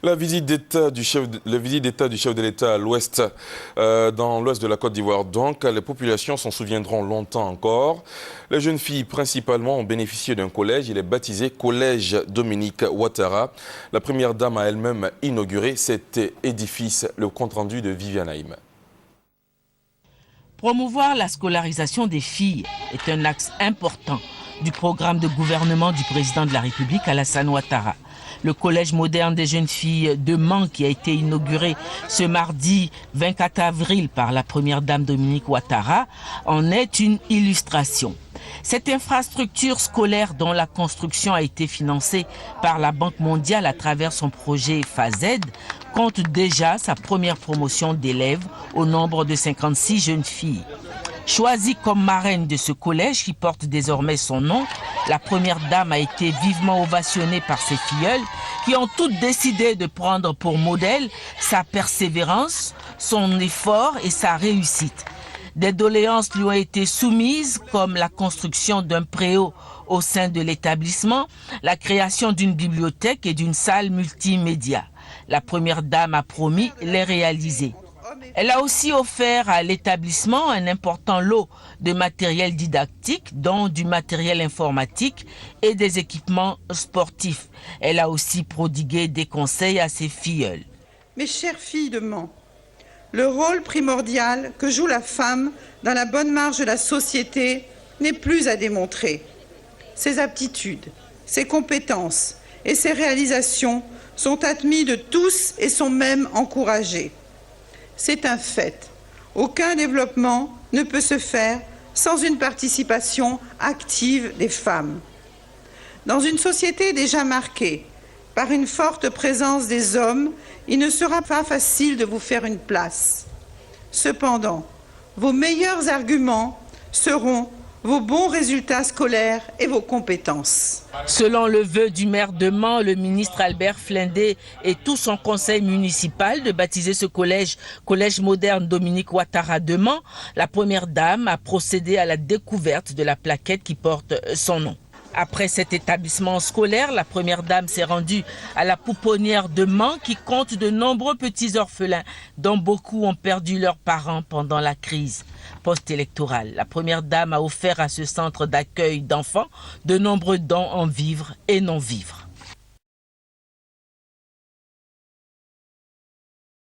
La visite d'État du chef de l'État à l'ouest, dans l'ouest de la Côte d'Ivoire. Donc, les populations s'en souviendront longtemps encore. Les jeunes filles, principalement, ont bénéficié d'un collège. Il est baptisé Collège Dominique Ouattara. La première dame a elle-même inauguré cet édifice. Le compte-rendu de Viviane Haïm. Promouvoir la scolarisation des filles est un axe important du programme de gouvernement du président de la République, Alassane Ouattara. Le collège moderne des jeunes filles de Mans, qui a été inauguré ce mardi 24 avril par la première dame Dominique Ouattara, en est une illustration. Cette infrastructure scolaire, dont la construction a été financée par la Banque mondiale à travers son projet FAZED, compte déjà sa première promotion d'élèves au nombre de 56 jeunes filles. Choisie comme marraine de ce collège qui porte désormais son nom, la première dame a été vivement ovationnée par ses filleules qui ont toutes décidé de prendre pour modèle sa persévérance, son effort et sa réussite. Des doléances lui ont été soumises comme la construction d'un préau au sein de l'établissement, la création d'une bibliothèque et d'une salle multimédia. La première dame a promis les réaliser. Elle a aussi offert à l'établissement un important lot de matériel didactique, dont du matériel informatique et des équipements sportifs. Elle a aussi prodigué des conseils à ses filleules. Mes chères filles de Mans, le rôle primordial que joue la femme dans la bonne marche de la société n'est plus à démontrer. Ses aptitudes, ses compétences et ses réalisations sont admises de tous et sont même encouragées. C'est un fait. Aucun développement ne peut se faire sans une participation active des femmes. Dans une société déjà marquée par une forte présence des hommes, il ne sera pas facile de vous faire une place. Cependant, vos meilleurs arguments seront vos bons résultats scolaires et vos compétences. Selon le vœu du maire de Mans, le ministre Albert Flindé et tout son conseil municipal de baptiser ce collège moderne Dominique Ouattara de Mans, la première dame a procédé à la découverte de la plaquette qui porte son nom. Après cet établissement scolaire, la première dame s'est rendue à la pouponnière de Mans qui compte de nombreux petits orphelins dont beaucoup ont perdu leurs parents pendant la crise post-électorale. La première dame a offert à ce centre d'accueil d'enfants de nombreux dons en vivres et non-vivres.